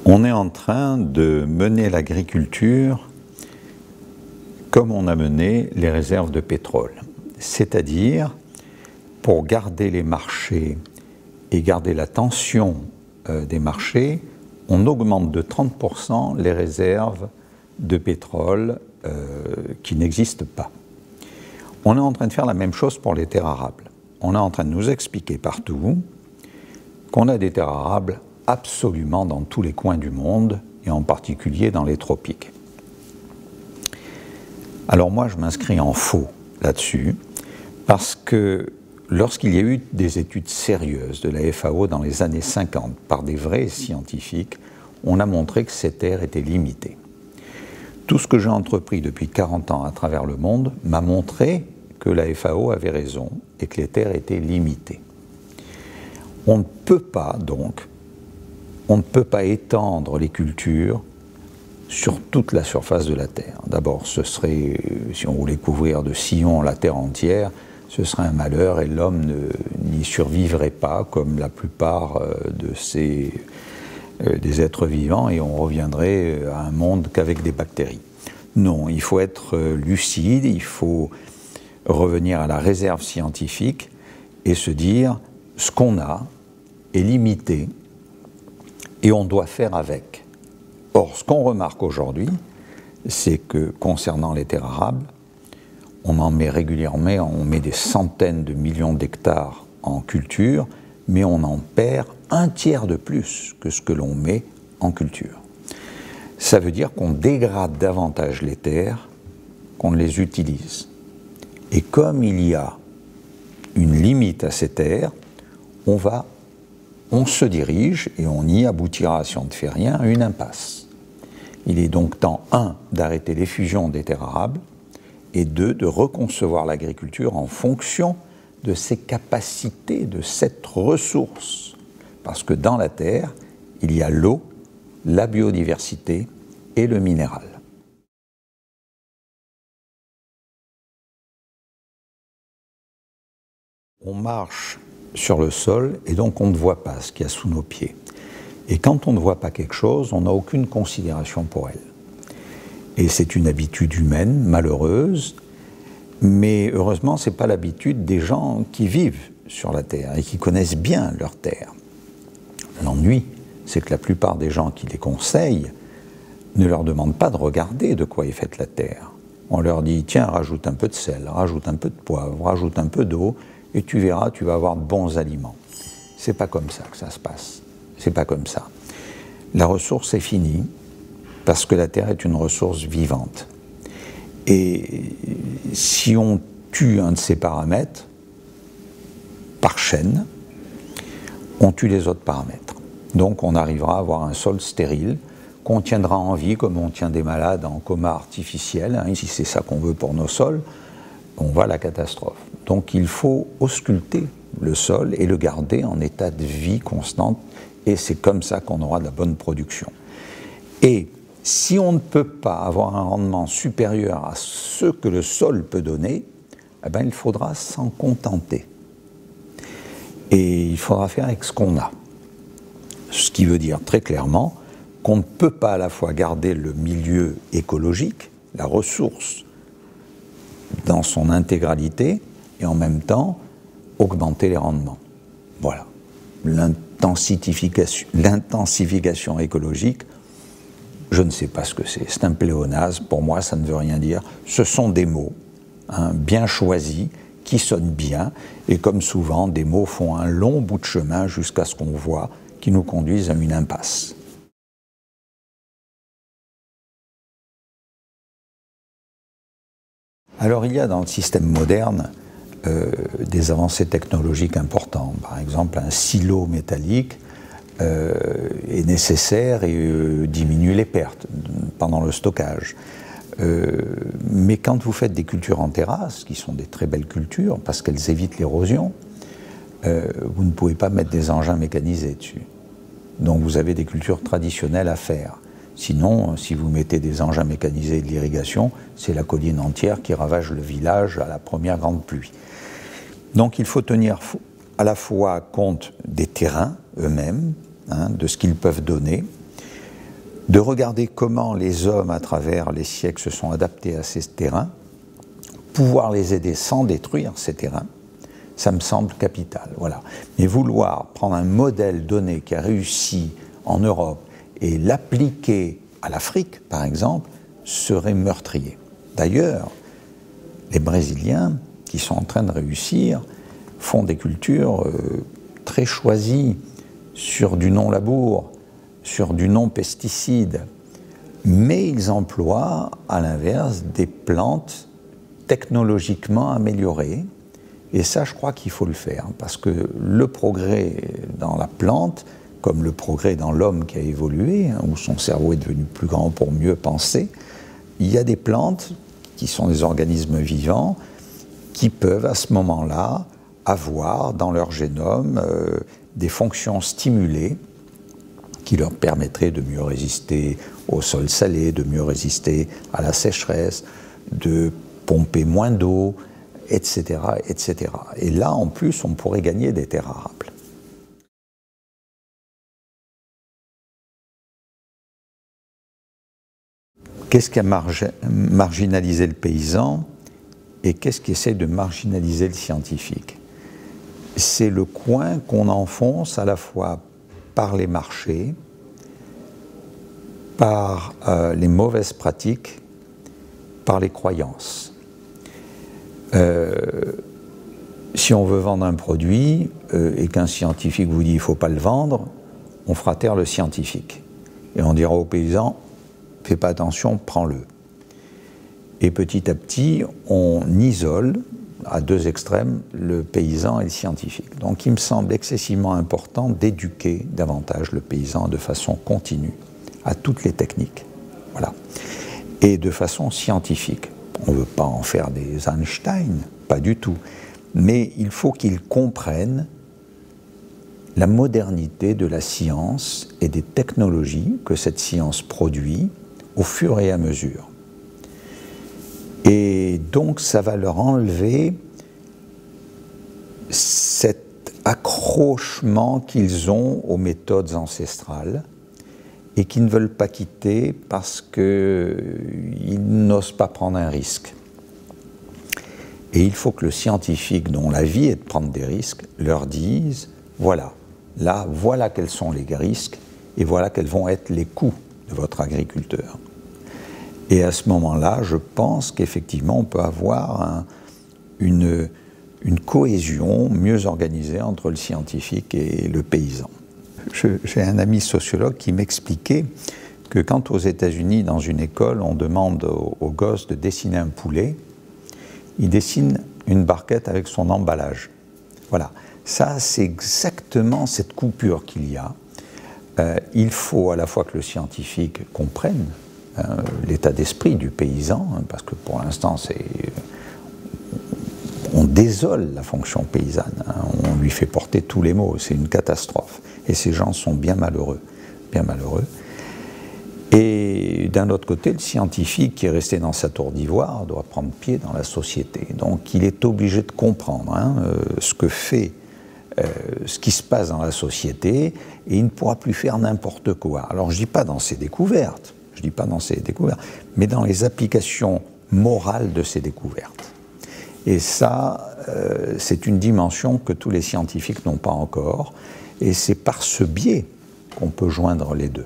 On est en train de mener l'agriculture comme on a mené les réserves de pétrole. C'est-à-dire, pour garder les marchés et garder la tension des marchés, on augmente de 30% les réserves de pétrole qui n'existent pas. On est en train de faire la même chose pour les terres arables. On est en train de nous expliquer partout qu'on a des terres arables absolument dans tous les coins du monde, et en particulier dans les tropiques. Alors moi, je m'inscris en faux là-dessus, parce que lorsqu'il y a eu des études sérieuses de la FAO dans les années 50 par des vrais scientifiques, on a montré que ces terres étaient limitées. Tout ce que j'ai entrepris depuis 40 ans à travers le monde m'a montré que la FAO avait raison et que les terres étaient limitées. On ne peut pas donc, étendre les cultures sur toute la surface de la Terre. D'abord, ce serait, si on voulait couvrir de sillons la Terre entière, ce serait un malheur et l'homme n'y survivrait pas comme la plupart des êtres vivants, et on reviendrait à un monde qu'avec des bactéries. Non, il faut être lucide, il faut revenir à la réserve scientifique et se dire ce qu'on a est limité et on doit faire avec. Or, ce qu'on remarque aujourd'hui, c'est que concernant les terres arables, on en met régulièrement, on met des centaines de millions d'hectares en culture, mais on en perd un tiers de plus que ce que l'on met en culture. Ça veut dire qu'on dégrade davantage les terres qu'on ne les utilise. Et comme il y a une limite à ces terres, on se dirige, et on y aboutira si on ne fait rien, à une impasse. Il est donc temps, 1, d'arrêter l'effusion des terres arables, et 2, de reconcevoir l'agriculture en fonction de ses capacités, de cette ressource. Parce que dans la terre, il y a l'eau, la biodiversité et le minéral. On marche sur le sol et donc on ne voit pas ce qu'il y a sous nos pieds. Et quand on ne voit pas quelque chose, on n'a aucune considération pour elle. Et c'est une habitude humaine, malheureuse, mais heureusement, ce n'est pas l'habitude des gens qui vivent sur la Terre et qui connaissent bien leur terre. L'ennui, c'est que la plupart des gens qui les conseillent ne leur demandent pas de regarder de quoi est faite la Terre. On leur dit, tiens, rajoute un peu de sel, rajoute un peu de poivre, rajoute un peu d'eau, et tu verras, tu vas avoir de bons aliments. C'est pas comme ça que ça se passe. C'est pas comme ça. La ressource est finie, parce que la Terre est une ressource vivante. Et si on tue un de ces paramètres, par chaîne, on tue les autres paramètres. Donc on arrivera à avoir un sol stérile, qu'on tiendra en vie comme on tient des malades en coma artificiel. Si c'est ça qu'on veut pour nos sols, on va à la catastrophe. Donc il faut ausculter le sol et le garder en état de vie constante, et c'est comme ça qu'on aura de la bonne production. Et si on ne peut pas avoir un rendement supérieur à ce que le sol peut donner, eh bien, il faudra s'en contenter. Et il faudra faire avec ce qu'on a. Ce qui veut dire très clairement qu'on ne peut pas à la fois garder le milieu écologique, la ressource, dans son intégralité, et en même temps augmenter les rendements. Voilà. L'intensification écologique, je ne sais pas ce que c'est un pléonasme, pour moi ça ne veut rien dire. Ce sont des mots bien choisis, qui sonnent bien, et comme souvent, des mots font un long bout de chemin jusqu'à ce qu'on voit, qui nous conduisent à une impasse. Alors il y a dans le système moderne des avancées technologiques importantes. Par exemple, un silo métallique est nécessaire et diminue les pertes pendant le stockage. Mais quand vous faites des cultures en terrasse, qui sont des très belles cultures, parce qu'elles évitent l'érosion, vous ne pouvez pas mettre des engins mécanisés dessus. Donc vous avez des cultures traditionnelles à faire. Sinon, si vous mettez des engins mécanisés et de l'irrigation, c'est la colline entière qui ravage le village à la première grande pluie. Donc il faut tenir à la fois compte des terrains eux-mêmes, de ce qu'ils peuvent donner, de regarder comment les hommes, à travers les siècles, se sont adaptés à ces terrains, pouvoir les aider sans détruire ces terrains, ça me semble capital. Voilà. Mais vouloir prendre un modèle donné qui a réussi en Europe et l'appliquer à l'Afrique, par exemple, serait meurtrier. D'ailleurs, les Brésiliens, qui sont en train de réussir, font des cultures très choisies sur du non-labour, sur du non-pesticide, mais ils emploient, à l'inverse, des plantes technologiquement améliorées. Et ça, je crois qu'il faut le faire, parce que le progrès dans la plante, comme le progrès dans l'homme qui a évolué, hein, où son cerveau est devenu plus grand pour mieux penser, il y a des plantes qui sont des organismes vivants qui peuvent à ce moment-là avoir dans leur génome des fonctions stimulées qui leur permettraient de mieux résister au sol salé, de mieux résister à la sécheresse, de pomper moins d'eau, etc., etc. Et là, en plus, on pourrait gagner des terres arables. Qu'est-ce qui a marginalisé le paysan et qu'est-ce qui essaie de marginaliser le scientifique? C'est le coin qu'on enfonce à la fois par les marchés, par les mauvaises pratiques, par les croyances. Si on veut vendre un produit et qu'un scientifique vous dit qu'il ne faut pas le vendre, on fera taire le scientifique. Et on dira aux paysans, fais pas attention, prends-le. Et petit à petit, on isole, à deux extrêmes, le paysan et le scientifique. Donc il me semble excessivement important d'éduquer davantage le paysan de façon continue à toutes les techniques. Voilà. Et de façon scientifique. On ne veut pas en faire des Einstein, pas du tout. Mais il faut qu'ils comprennent la modernité de la science et des technologies que cette science produit au fur et à mesure. Et donc ça va leur enlever cet accrochement qu'ils ont aux méthodes ancestrales et qu'ils ne veulent pas quitter parce qu'ils n'osent pas prendre un risque. Et il faut que le scientifique, dont la vie est de prendre des risques, leur dise, voilà, là, voilà quels sont les risques et voilà quels vont être les coûts de votre agriculteur. Et à ce moment-là, je pense qu'effectivement, on peut avoir une cohésion mieux organisée entre le scientifique et le paysan. J'ai un ami sociologue qui m'expliquait que quand aux États-Unis, dans une école, on demande aux gosses de dessiner un poulet, ils dessinent une barquette avec son emballage. Voilà, ça c'est exactement cette coupure qu'il y a. Il faut à la fois que le scientifique comprenne l'état d'esprit du paysan, parce que pour l'instant on désole la fonction paysanne, on lui fait porter tous les maux, c'est une catastrophe. Et ces gens sont bien malheureux, bien malheureux. Et d'un autre côté, le scientifique qui est resté dans sa tour d'ivoire doit prendre pied dans la société. Donc il est obligé de comprendre ce que fait, ce qui se passe dans la société, et il ne pourra plus faire n'importe quoi. Alors je ne dis pas dans ses découvertes, mais dans les applications morales de ces découvertes. Et ça, c'est une dimension que tous les scientifiques n'ont pas encore, et c'est par ce biais qu'on peut joindre les deux.